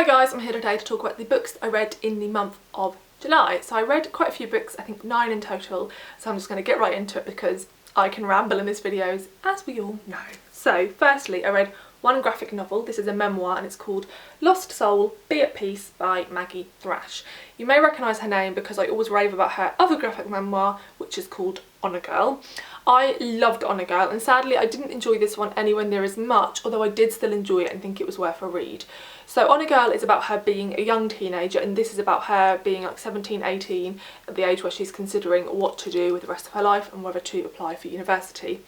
Hi guys, I'm here today to talk about the books I read in the month of July. So I read quite a few books, I think 9 in total, so I'm just going to get right into it because I can ramble in these videos, as we all know. So firstly, I read one graphic novel. This is a memoir and it's called Lost Soul, Be at Peace by Maggie Thrash. You may recognise her name because I always rave about her other graphic memoir, which is called Honor Girl. I loved Honor Girl and sadly I didn't enjoy this one anywhere near as much, although I did still enjoy it and think it was worth a read. So Honor Girl is about her being a young teenager and this is about her being like 17, 18, at the age where she's considering what to do with the rest of her life and whether to apply for university.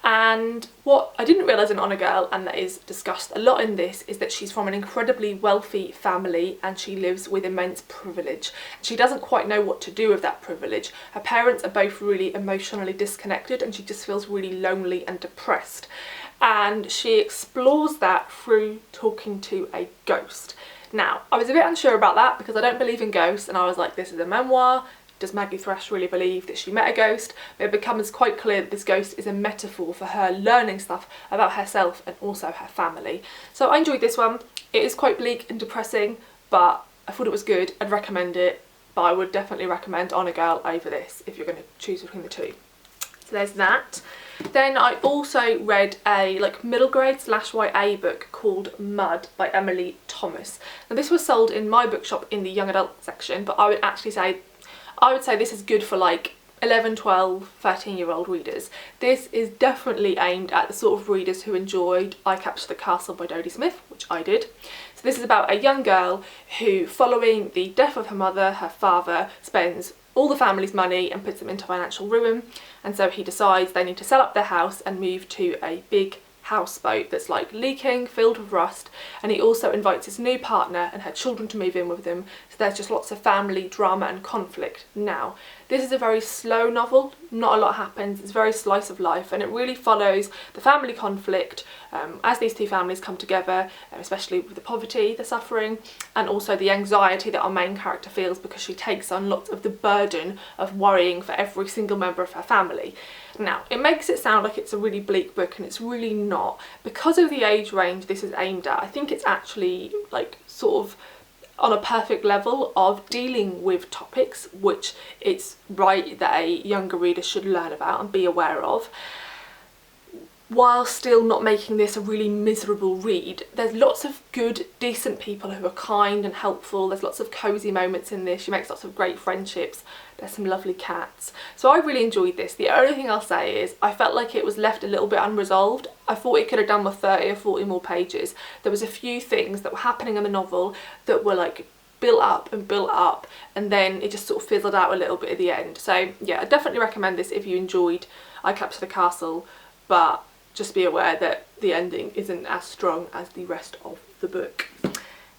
And what I didn't realise in Honor Girl, and that is discussed a lot in this, is that she's from an incredibly wealthy family and she lives with immense privilege. She doesn't quite know what to do with that privilege. Her parents are both really emotionally disconnected and she just feels really lonely and depressed. And she explores that through talking to a ghost. Now, I was a bit unsure about that because I don't believe in ghosts and I was like, this is a memoir. Does Maggie Thrash really believe that she met a ghost? But it becomes quite clear that this ghost is a metaphor for her learning stuff about herself and also her family. So I enjoyed this one. It is quite bleak and depressing, but I thought it was good. I'd recommend it, but I would definitely recommend Honor Girl over this if you're going to choose between the two. So there's that. Then I also read a middle grade / YA book called Mud by Emily Thomas. Now this was sold in my bookshop in the young adult section, but I would say this is good for like 11, 12, 13-year-old readers. This is definitely aimed at the sort of readers who enjoyed I Captured the Castle by Dodie Smith, which I did. So this is about a young girl who, following the death of her mother, her father spends all the family's money and puts them into financial ruin, and so he decides they need to sell up their house and move to a big houseboat that's like leaking, filled with rust, and he also invites his new partner and her children to move in with him, so there's just lots of family drama and conflict. Now this is a very slow novel, not a lot happens, it's very slice of life and it really follows the family conflict as these two families come together, especially with the poverty they're suffering and also the anxiety that our main character feels because she takes on lots of the burden of worrying for every single member of her family. Now it makes it sound like it's a really bleak book and it's really not. Because of the age range this is aimed at, I think it's actually like sort of on a perfect level of dealing with topics which it's right that a younger reader should learn about and be aware of, while still not making this a really miserable read. There's lots of good, decent people who are kind and helpful. There's lots of cosy moments in this. She makes lots of great friendships. There's some lovely cats. So I really enjoyed this. The only thing I'll say is I felt like it was left a little bit unresolved. I thought it could have done with 30 or 40 more pages. There was a few things that were happening in the novel that were like built up and then it just sort of fizzled out a little bit at the end. So yeah, I definitely recommend this if you enjoyed I Captured the Castle, but just be aware that the ending isn't as strong as the rest of the book.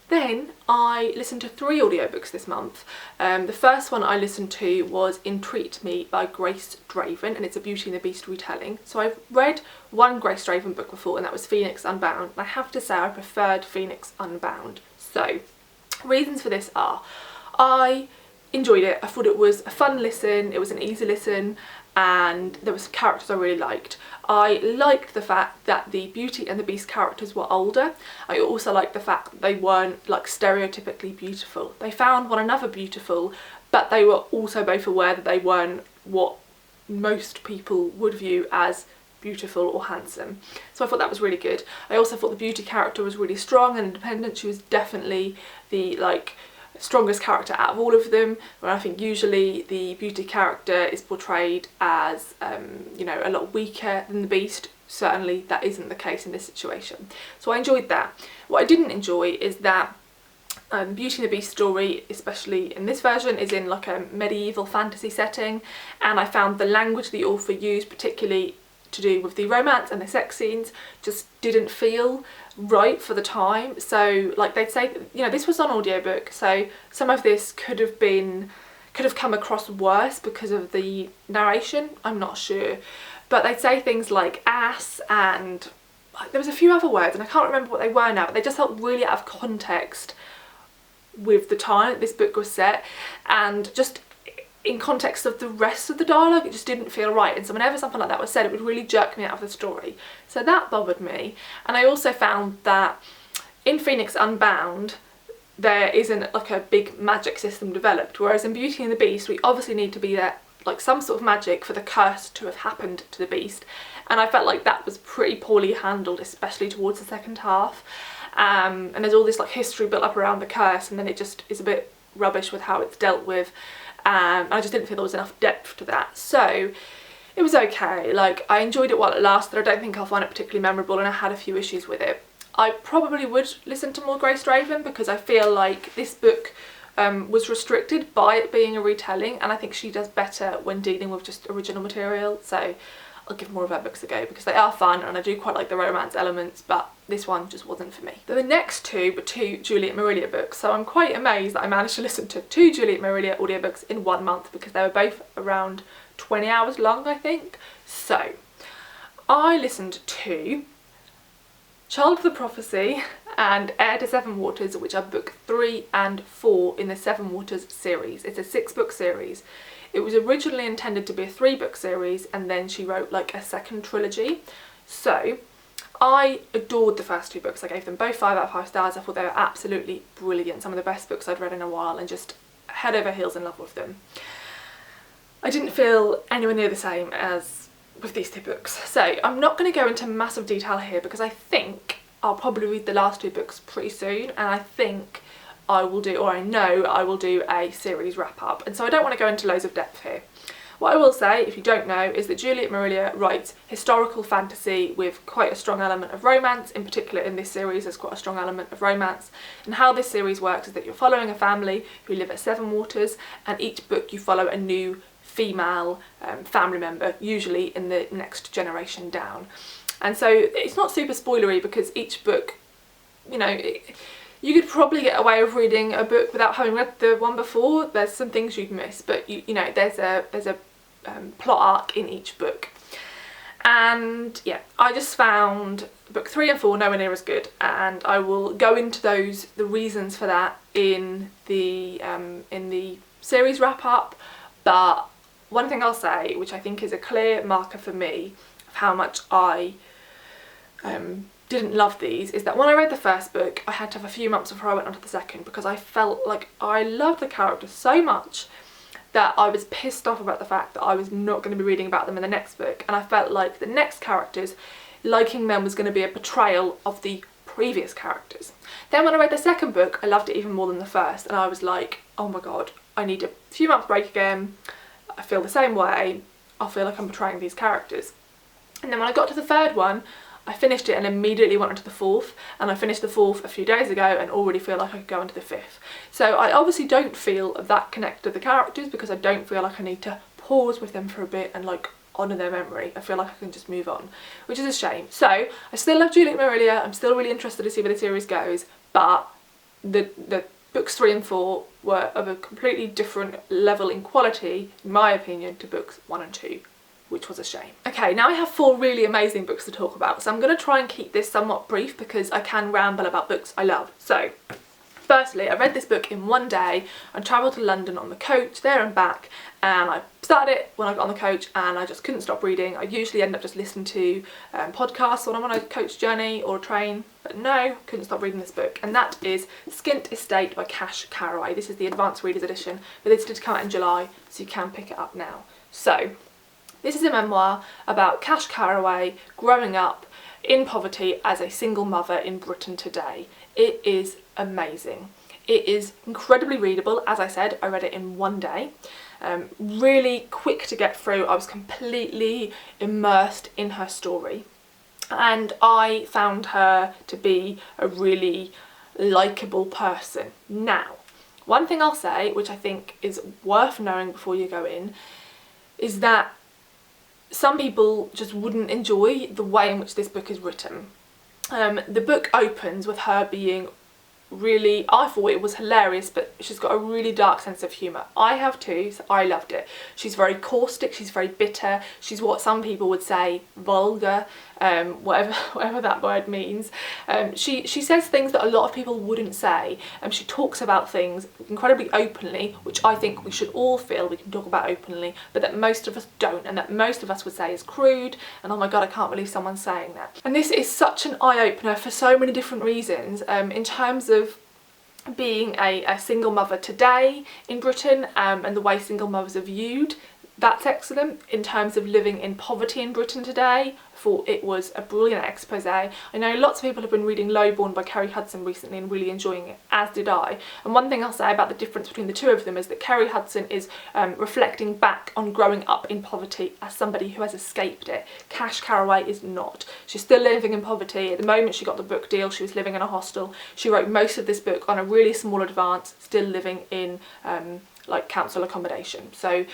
Then I listened to 3 audiobooks this month. The first one I listened to was Entreat Me by Grace Draven and it's a Beauty and the Beast retelling. So I've read one Grace Draven book before and that was Phoenix Unbound. And I have to say I preferred Phoenix Unbound. So reasons for this are, I enjoyed it. I thought it was a fun listen, it was an easy listen, and there were some characters I really liked. I liked the fact that the Beauty and the Beast characters were older. I also liked the fact that they weren't like stereotypically beautiful. They found one another beautiful, but they were also both aware that they weren't what most people would view as beautiful or handsome. So I thought that was really good. I also thought the Beauty character was really strong and independent. She was definitely the strongest character out of all of them, where I think usually the Beauty character is portrayed as you know, a lot weaker than the Beast. Certainly that isn't the case in this situation. So I enjoyed that. What I didn't enjoy is that Beauty and the Beast story, especially in this version, is in like a medieval fantasy setting, and I found the language the author used, particularly to do with the romance and the sex scenes, just didn't feel right for the time. So like they'd say, you know, this was on audiobook, so some of this could have come across worse because of the narration, I'm not sure, but they'd say things like ass and there was a few other words and I can't remember what they were now, but they just felt really out of context with the time that this book was set, and just in context of the rest of the dialogue it just didn't feel right, and so whenever something like that was said it would really jerk me out of the story. So that bothered me. And I also found that in Phoenix Unbound there isn't like a big magic system developed, whereas in Beauty and the Beast we obviously need to be there, like some sort of magic for the curse to have happened to the beast, and I felt like that was pretty poorly handled, especially towards the second half. And there's all this like history built up around the curse, and then it just is a bit rubbish with how it's dealt with, and I just didn't feel there was enough depth to that. So it was okay, like I enjoyed it while it lasted. I don't think I'll find it particularly memorable, and I had a few issues with it. I probably would listen to more Grace Draven because I feel like this book was restricted by it being a retelling, and I think she does better when dealing with just original material, so I'll give more of her books a go because they are fun and I do quite like the romance elements, but this one just wasn't for me. The next two were 2 Juliet Marrillier books, so I'm quite amazed that I managed to listen to 2 Juliet Marrillier audiobooks in 1 month because they were both around 20 hours long, I think. So I listened to Child of the Prophecy and Heir to Sevenwaters, which are book 3 and 4 in the Sevenwaters series. It's a 6-book series. It was originally intended to be a 3-book series, and then she wrote like a second trilogy. So I adored the first 2 books. I gave them both 5 out of 5 stars. I thought they were absolutely brilliant. Some of the best books I'd read in a while, and just head over heels in love with them. I didn't feel anywhere near the same as with these 2 books. So I'm not going to go into massive detail here because I think I'll probably read the last 2 books pretty soon, and I think I will do, or I know I will do, a series wrap up, and so I don't want to go into loads of depth here. What I will say, if you don't know, is that Juliet Marrillier writes historical fantasy with quite a strong element of romance. In particular in this series there's quite a strong element of romance, and how this series works is that you're following a family who live at Sevenwaters, and each book you follow a new female family member, usually in the next generation down. And so it's not super spoilery because each book, you know, you could probably get away with reading a book without having read the one before. There's some things you'd miss, but you know, there's a plot arc in each book. And yeah, I just found book 3 and 4 nowhere near as good, and I will go into the reasons for that in the series wrap up. But one thing I'll say, which I think is a clear marker for me of how much I didn't love these, is that when I read the first book I had to have a few months before I went on to the second, because I felt like I loved the characters so much that I was pissed off about the fact that I was not going to be reading about them in the next book, and I felt like the next characters, liking them was going to be a betrayal of the previous characters. Then when I read the second book I loved it even more than the first, and I was like, oh my god, I need a few months break again. I feel the same way. I feel like I'm betraying these characters. And then when I got to the third one I finished it and immediately went on to the fourth, and I finished the fourth a few days ago and already feel like I could go into the fifth. So I obviously don't feel that connected to the characters because I don't feel like I need to pause with them for a bit and like honour their memory. I feel like I can just move on, which is a shame. So I still love Juliet Marrillier, I'm still really interested to see where the series goes, but the books 3 and 4 were of a completely different level in quality, in my opinion, to books 1 and 2. Which was a shame. Okay, now I have 4 really amazing books to talk about, so I'm going to try and keep this somewhat brief because I can ramble about books I love. So, firstly, I read this book in 1 day. I travelled to London on the coach, there and back, and I started it when I got on the coach and I just couldn't stop reading. I usually end up just listening to podcasts when I'm on a coach journey or a train, but no, couldn't stop reading this book, and that is Skint Estate by Carraway. This is the Advanced Readers Edition, but it's due to come out in July, so you can pick it up now. So, this is a memoir about Carraway growing up in poverty as a single mother in Britain today. It is amazing. It is incredibly readable. As I said, I read it in 1 day. Really quick to get through. I was completely immersed in her story. And I found her to be a really likeable person. Now, one thing I'll say, which I think is worth knowing before you go in, is that some people just wouldn't enjoy the way in which this book is written. The book opens with her being really, I thought it was hilarious, but she's got a really dark sense of humour. I have too, so I loved it. She's very caustic, she's very bitter, she's what some people would say vulgar, whatever that word means. She says things that a lot of people wouldn't say, and she talks about things incredibly openly, which I think we should all feel we can talk about openly, but that most of us don't, and that most of us would say is crude, and oh my god, I can't believe someone's saying that. And this is such an eye-opener for so many different reasons, in terms of being a single mother today in Britain, and the way single mothers are viewed. That's excellent. In terms of living in poverty in Britain today, I thought it was a brilliant expose. I know lots of people have been reading Lowborn by Kerry Hudson recently and really enjoying it, as did I. And one thing I'll say about the difference between the two of them is that Kerry Hudson is reflecting back on growing up in poverty as somebody who has escaped it. Cash Carraway is not. She's still living in poverty. At the moment she got the book deal, she was living in a hostel. She wrote most of this book on a really small advance, still living in like council accommodation. So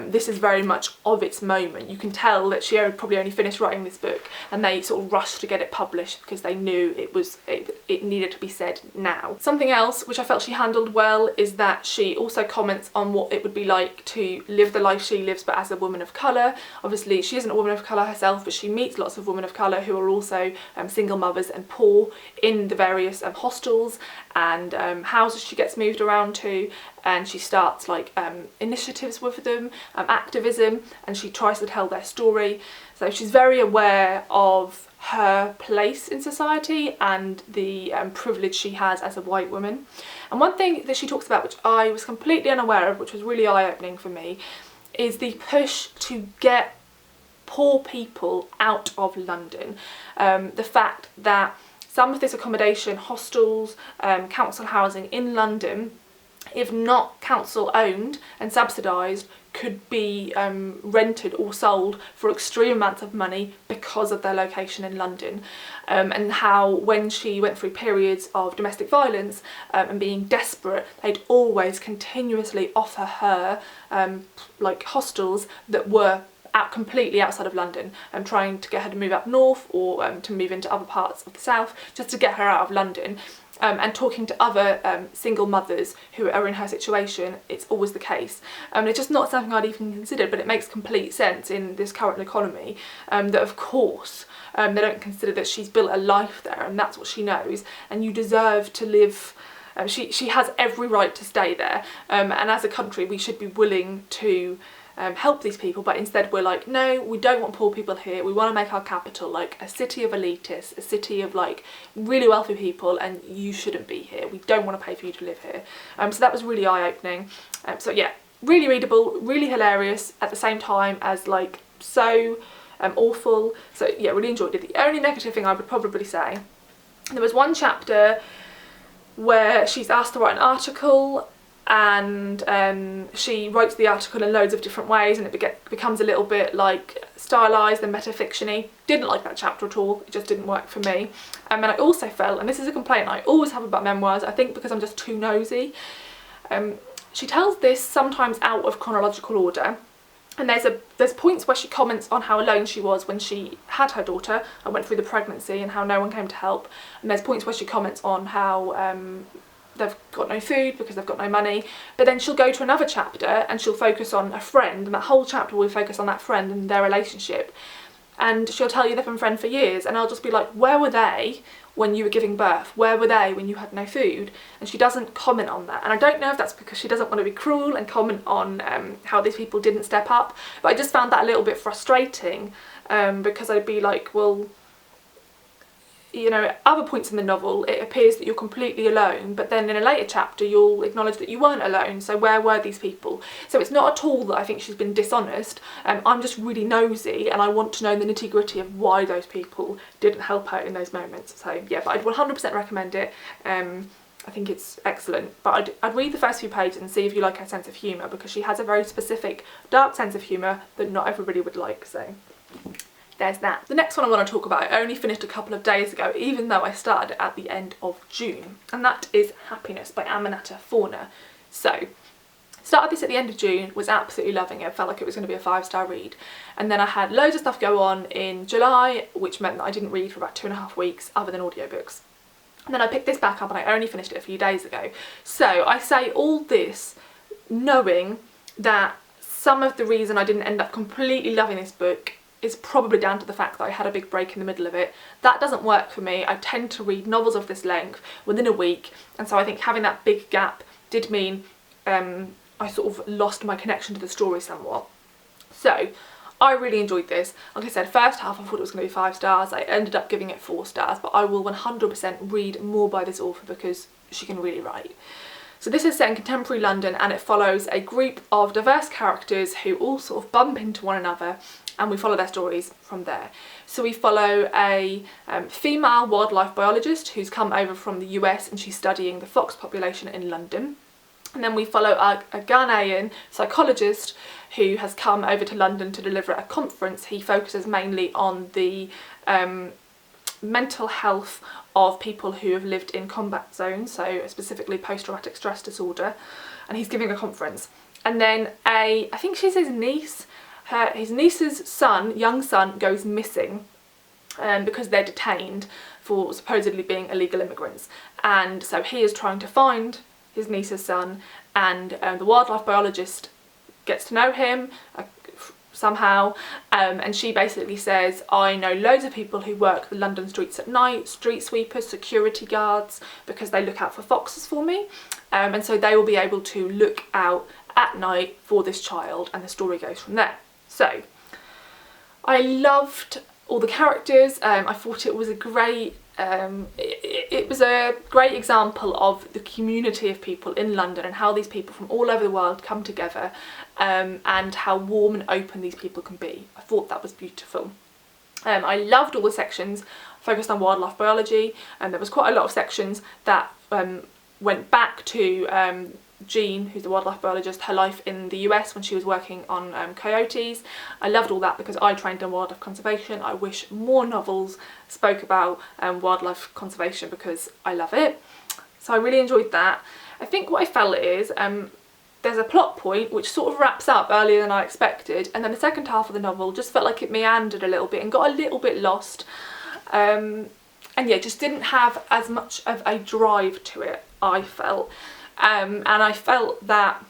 this is very much of its moment. You can tell that she probably only finished writing this book and they sort of rushed to get it published because they knew it needed to be said now. Something else which I felt she handled well is that she also comments on what it would be like to live the life she lives but as a woman of colour. Obviously she isn't a woman of colour herself, but she meets lots of women of colour who are also single mothers and poor in the various hostels and houses she gets moved around to, and she starts like initiatives with them, activism, and she tries to tell their story. So she's very aware of her place in society and the privilege she has as a white woman. And one thing that she talks about, which I was completely unaware of, which was really eye-opening for me, is the push to get poor people out of London. The fact that some of this accommodation, hostels, council housing in London, if not council owned and subsidised, could be rented or sold for extreme amounts of money because of their location in London, and how when she went through periods of domestic violence and being desperate, they'd always continuously offer her like hostels that were completely outside of London, and trying to get her to move up north or to move into other parts of the south just to get her out of London. And talking to other single mothers who are in her situation, it's always the case. It's just not something I'd even considered, but it makes complete sense in this current economy, that of course they don't consider that she's built a life there and that's what she knows, and you deserve to live. She has every right to stay there, and as a country we should be willing to help these people, but instead we're like, no, we don't want poor people here. We want to make our capital like a city of elitists, a city of like really wealthy people, and you shouldn't be here. We don't want to pay for you to live here. So that was really eye-opening. So yeah, really readable, really hilarious at the same time as like so awful. So yeah, really enjoyed it. The only negative thing I would probably say, there was one chapter where she's asked to write an article, and she writes the article in loads of different ways, and it becomes a little bit like stylised and metafiction-y. Didn't like that chapter at all, it just didn't work for me. And I also felt, and this is a complaint I always have about memoirs, I think because I'm just too nosy, she tells this sometimes out of chronological order, and there's points where she comments on how alone she was when she had her daughter and went through the pregnancy and how no one came to help, and there's points where she comments on how they've got no food because they've got no money, but then she'll go to another chapter and she'll focus on a friend, and that whole chapter will focus on that friend and their relationship, and she'll tell you they've been friends for years, and I'll just be like, where were they when you were giving birth? Where were they when you had no food? And she doesn't comment on that, and I don't know if that's because she doesn't want to be cruel and comment on how these people didn't step up, but I just found that a little bit frustrating, because I'd be like, well, you know, at other points in the novel it appears that you're completely alone, but then in a later chapter you'll acknowledge that you weren't alone, so where were these people? So it's not at all that I think she's been dishonest, I'm just really nosy and I want to know the nitty-gritty of why those people didn't help her in those moments. So yeah, but I'd 100% recommend it. I think it's excellent, but I'd read the first few pages and see if you like her sense of humour, because she has a very specific dark sense of humour that not everybody would like, so there's that. The next one I want to talk about, I only finished a couple of days ago, even though I started at the end of June, and that is Happiness by Aminatta Forna. So, started this at the end of June, was absolutely loving it, felt like it was going to be a 5-star read, and then I had loads of stuff go on in July, which meant that I didn't read for about 2.5 weeks other than audiobooks. And then I picked this back up and I only finished it a few days ago. So I say all this knowing that some of the reason I didn't end up completely loving this book is probably down to the fact that I had a big break in the middle of it. That doesn't work for me. I tend to read novels of this length within a week, and so I think having that big gap did mean I sort of lost my connection to the story somewhat. So I really enjoyed this. Like I said, first half I thought it was going to be 5 stars. I ended up giving it 4 stars, but I will 100% read more by this author because she can really write. So this is set in contemporary London, and it follows a group of diverse characters who all sort of bump into one another, and we follow their stories from there. So we follow a female wildlife biologist who's come over from the US, and she's studying the fox population in London. And then we follow a Ghanaian psychologist who has come over to London to deliver a conference. He focuses mainly on the mental health of people who have lived in combat zones, so specifically post-traumatic stress disorder, and he's giving a conference. And then I think she's his niece, his niece's son, young son, goes missing because they're detained for supposedly being illegal immigrants, and so he is trying to find his niece's son, and the wildlife biologist gets to know him somehow, and she basically says, I know loads of people who work the London streets at night, street sweepers, security guards, because they look out for foxes for me, and so they will be able to look out at night for this child, and the story goes from there. So I loved all the characters. I thought it was a great it was a great example of the community of people in London and how these people from all over the world come together, and how warm and open these people can be. I thought that was beautiful. I loved all the sections focused on wildlife biology, and there was quite a lot of sections that went back to Jean, who's the wildlife biologist, her life in the US when she was working on coyotes. I loved all that because I trained in wildlife conservation. I wish more novels spoke about wildlife conservation because I love it. So I really enjoyed that. I think what I felt is there's a plot point which sort of wraps up earlier than I expected, and then the second half of the novel just felt like it meandered a little bit and got a little bit lost, and yeah, just didn't have as much of a drive to it, I felt. And I felt that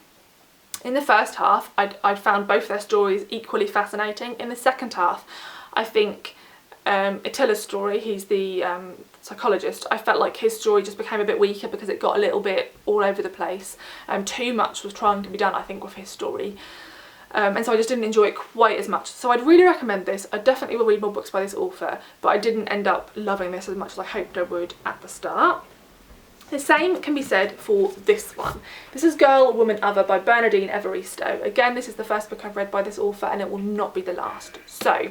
in the first half I'd found both their stories equally fascinating. In the second half, I think Attila's story, he's the psychologist, I felt like his story just became a bit weaker because it got a little bit all over the place. Too much was trying to be done, I think, with his story. And so I just didn't enjoy it quite as much. So I'd really recommend this. I definitely will read more books by this author, but I didn't end up loving this as much as I hoped I would at the start. The same can be said for this one. This is Girl, Woman, Other by Bernadine Everisto. Again, this is the first book I've read by this author, and it will not be the last. So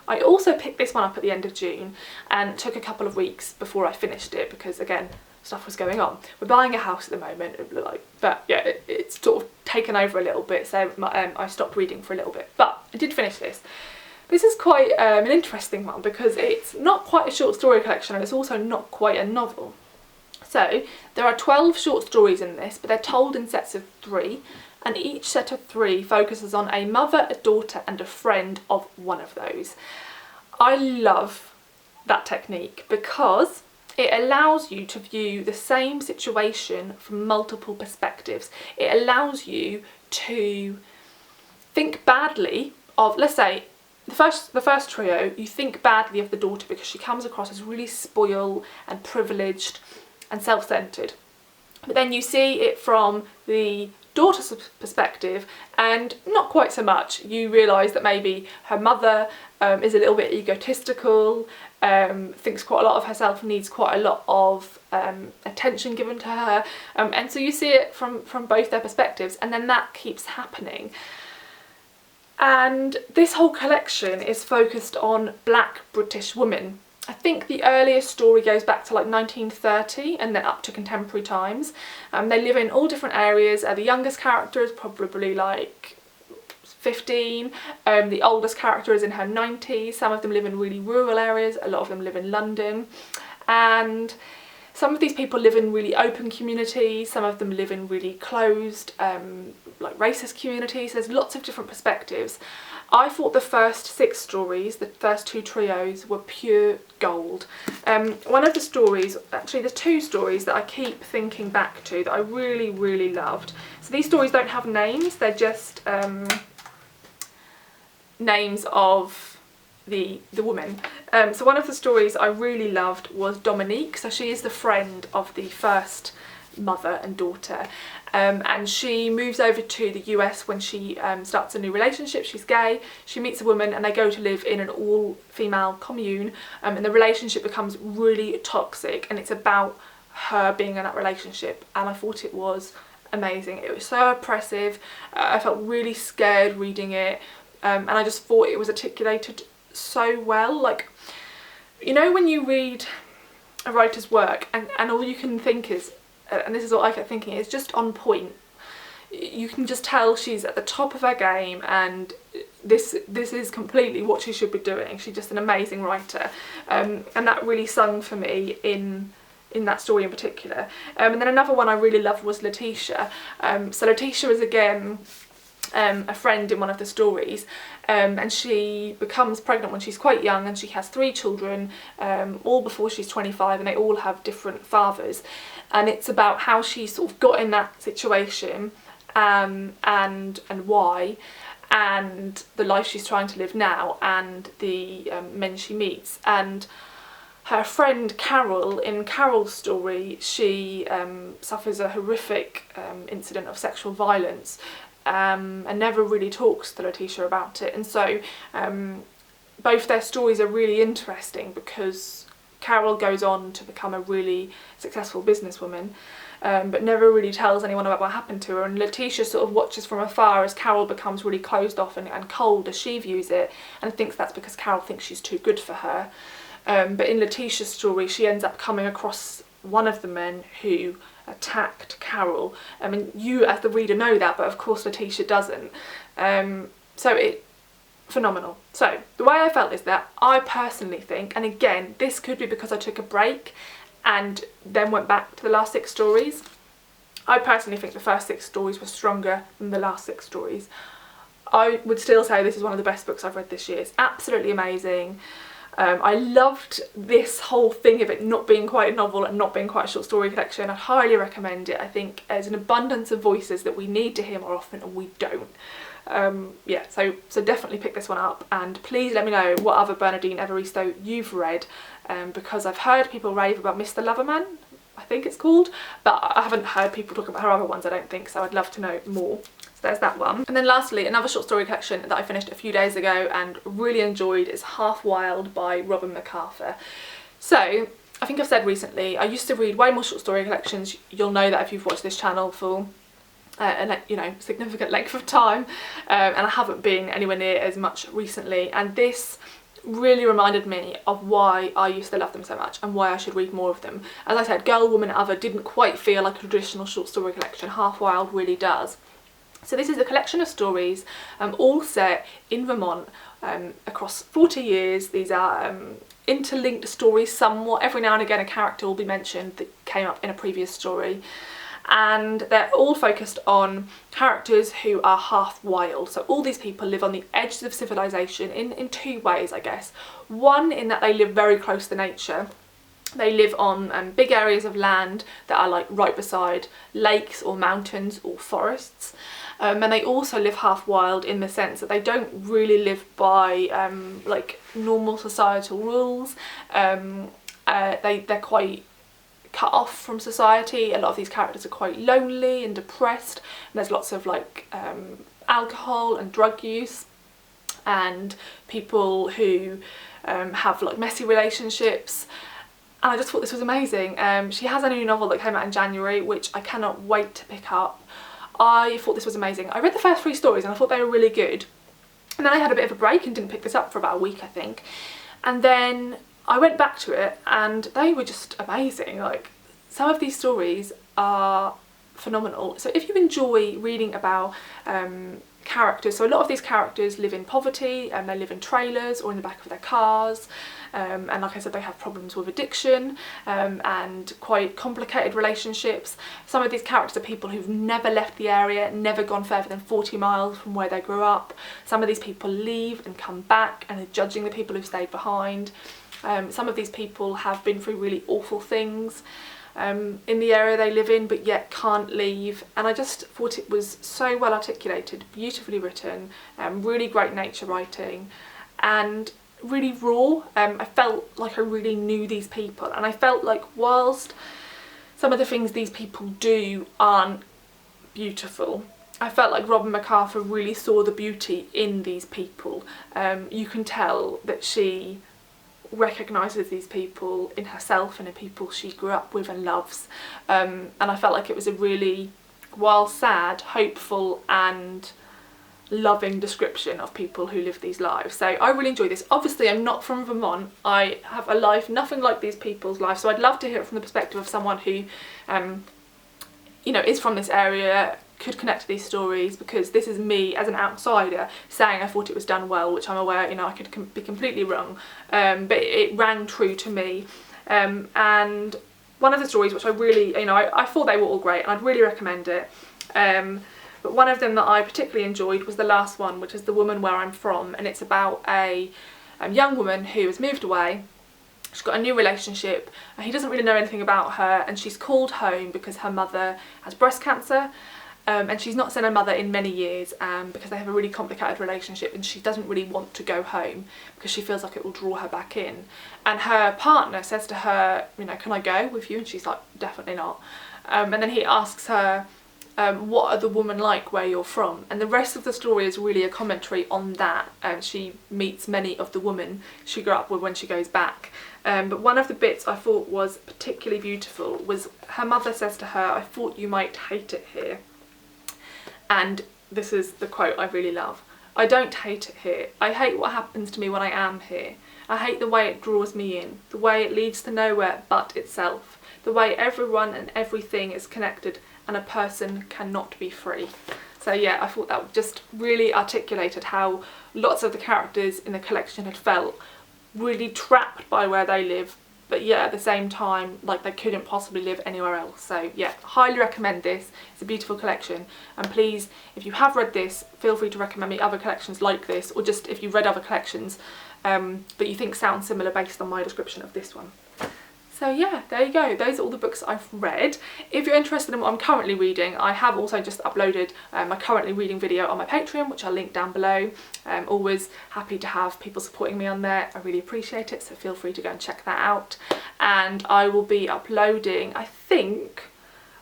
I also picked this one up at the end of June and took a couple of weeks before I finished it because, again, stuff was going on. We're buying a house at the moment, but yeah, it's sort of taken over a little bit, so I stopped reading for a little bit. But I did finish this. This is quite an interesting one because it's not quite a short story collection, and it's also not quite a novel. So there are 12 short stories in this, but they're told in sets of 3, and each set of 3 focuses on a mother, a daughter and a friend of one of those. I love that technique because it allows you to view the same situation from multiple perspectives. It allows you to think badly of, let's say, the first trio, you think badly of the daughter because she comes across as really spoiled and privileged and self-centered, but then you see it from the daughter's perspective and not quite so much. You realise that maybe her mother is a little bit egotistical, thinks quite a lot of herself, needs quite a lot of attention given to her, and so you see it from both their perspectives, and then that keeps happening. And this whole collection is focused on Black British women. I think the earliest story goes back to like 1930 and then up to contemporary times. They live in all different areas. The youngest character is probably like 15. The oldest character is in her 90s. Some of them live in really rural areas. A lot of them live in London. And some of these people live in really open communities. Some of them live in really closed, like racist communities. There's lots of different perspectives. I thought the first 6 stories, the first 2 trios, were pure gold. One of the stories, actually there's 2 stories that I keep thinking back to that I really, really loved. So these stories don't have names, they're just names of the woman. So one of the stories I really loved was Dominique. So she is the friend of the first mother and daughter, and she moves over to the US when she starts a new relationship. She's gay, she meets a woman and they go to live in an all-female commune, and the relationship becomes really toxic, and it's about her being in that relationship, and I thought it was amazing. It was so oppressive. I felt really scared reading it, and I just thought it was articulated so well. Like, you know, when you read a writer's work and all you can think is, and this is what I kept thinking, it's just on point. You can just tell she's at the top of her game, and this is completely what she should be doing. She's just an amazing writer, and that really sung for me in that story in particular. And then another one I really loved was Letitia. So Letitia is again a friend in one of the stories, and she becomes pregnant when she's quite young, and she has 3 children, all before she's 25, and they all have different fathers, and it's about how she sort of got in that situation, and why, and the life she's trying to live now, and the men she meets. And her friend Carol, in Carol's story, she suffers a horrific incident of sexual violence, and never really talks to Letitia about it. And so both their stories are really interesting, because Carol goes on to become a really successful businesswoman, but never really tells anyone about what happened to her, and Letitia sort of watches from afar as Carol becomes really closed off and cold as she views it, and thinks that's because Carol thinks she's too good for her. But in Letitia's story, she ends up coming across one of the men who attacked Carol. I mean, you as the reader know that, but of course Letitia doesn't. So it phenomenal. So the way I felt is that I personally think, and again, this could be because I took a break and then went back to the last 6 stories, I personally think the first 6 stories were stronger than the last 6 stories. I would still say this is one of the best books I've read this year. It's absolutely amazing. I loved this whole thing of it not being quite a novel and not being quite a short story collection. I highly recommend it. I think there's an abundance of voices that we need to hear more often, and we don't. Yeah, so definitely pick this one up, and please let me know what other Bernadine Everisto you've read, because I've heard people rave about Mr. Loverman, I think it's called, but I haven't heard people talk about her other ones, I don't think, so I'd love to know more. So there's that one. And then lastly, another short story collection that I finished a few days ago and really enjoyed is Half Wild by MacArthur. So I think I've said recently, I used to read way more short story collections. You'll know that if you've watched this channel for a significant length of time, and I haven't been anywhere near as much recently, and this really reminded me of why I used to love them so much and why I should read more of them. As I said, Girl, Woman, Other didn't quite feel like a traditional short story collection. Half Wild really does. So this is a collection of stories, all set in Vermont, across 40 years. These are interlinked stories somewhat. Every now and again a character will be mentioned that came up in a previous story, and they're all focused on characters who are half wild. So all these people live on the edges of civilization in 2 ways, I guess. One, in that they live very close to nature. They live on big areas of land that are like right beside lakes or mountains or forests. And they also live half wild in the sense that they don't really live by like normal societal rules. They're quite cut off from society. A lot of these characters are quite lonely and depressed, and there's lots of like alcohol and drug use, and people who have like messy relationships. And I just thought this was amazing. She has a new novel that came out in January, which I cannot wait to pick up. I thought this was amazing. I read the first 3 stories and I thought they were really good, and then I had a bit of a break and didn't pick this up for about a week, I think, and then I went back to it and they were just amazing. Like, some of these stories are phenomenal. So if you enjoy reading about characters, so a lot of these characters live in poverty, and they live in trailers or in the back of their cars, and like I said, they have problems with addiction, and quite complicated relationships. Some of these characters are people who've never left the area, never gone further than 40 miles from where they grew up. Some of these people leave and come back and are judging the people who've stayed behind. Some of these people have been through really awful things in the area they live in, but yet can't leave. And I just thought it was so well articulated, beautifully written, really great nature writing, and really raw. I felt like I really knew these people, and I felt like whilst some of the things these people do aren't beautiful, I felt like MacArthur really saw the beauty in these people. You can tell that she recognises these people in herself and in people she grew up with and loves. And I felt like it was a really, while sad, hopeful and loving description of people who live these lives. So I really enjoy this. Obviously I'm not from Vermont. I have a life nothing like these people's lives, so I'd love to hear it from the perspective of someone who you know, is from this area, could connect to these stories, because this is me as an outsider saying I thought it was done well, which I'm aware, you know, I could be completely wrong, but it rang true to me. And one of the stories which I really, you know, I thought they were all great and I'd really recommend it. But one of them that I particularly enjoyed was the last one, which is The Woman Where I'm From, and it's about a young woman who has moved away. She's got a new relationship, and he doesn't really know anything about her, and she's called home because her mother has breast cancer, and she's not seen her mother in many years because they have a really complicated relationship, and she doesn't really want to go home because she feels like it will draw her back in. And her partner says to her, you know, can I go with you? And she's like, definitely not. And then he asks her, what are the women like where you're from? And the rest of the story is really a commentary on that. She meets many of the women she grew up with when she goes back. But one of the bits I thought was particularly beautiful was her mother says to her, I thought you might hate it here. And this is the quote I really love. I don't hate it here. I hate what happens to me when I am here. I hate the way it draws me in, the way it leads to nowhere but itself, the way everyone and everything is connected and a person cannot be free. So yeah, I thought that just really articulated how lots of the characters in the collection had felt really trapped by where they live, but yet at the same time like they couldn't possibly live anywhere else. So yeah, highly recommend this. It's a beautiful collection, and please, if you have read this, feel free to recommend me other collections like this, or just if you've read other collections that you think sound similar based on my description of this one. So yeah, there you go. Those are all the books I've read. If you're interested in what I'm currently reading, I have also just uploaded my currently reading video on my Patreon, which I'll link down below. I'm always happy to have people supporting me on there. I really appreciate it, so feel free to go and check that out. And I will be uploading, I think,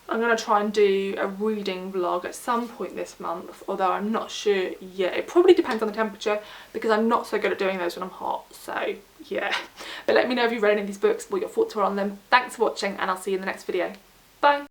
I'm going to try and do a reading vlog at some point this month, although I'm not sure yet. It probably depends on the temperature, because I'm not so good at doing those when I'm hot, so yeah. But let me know if you've read any of these books, what your thoughts were on them. Thanks for watching, and I'll see you in the next video. Bye!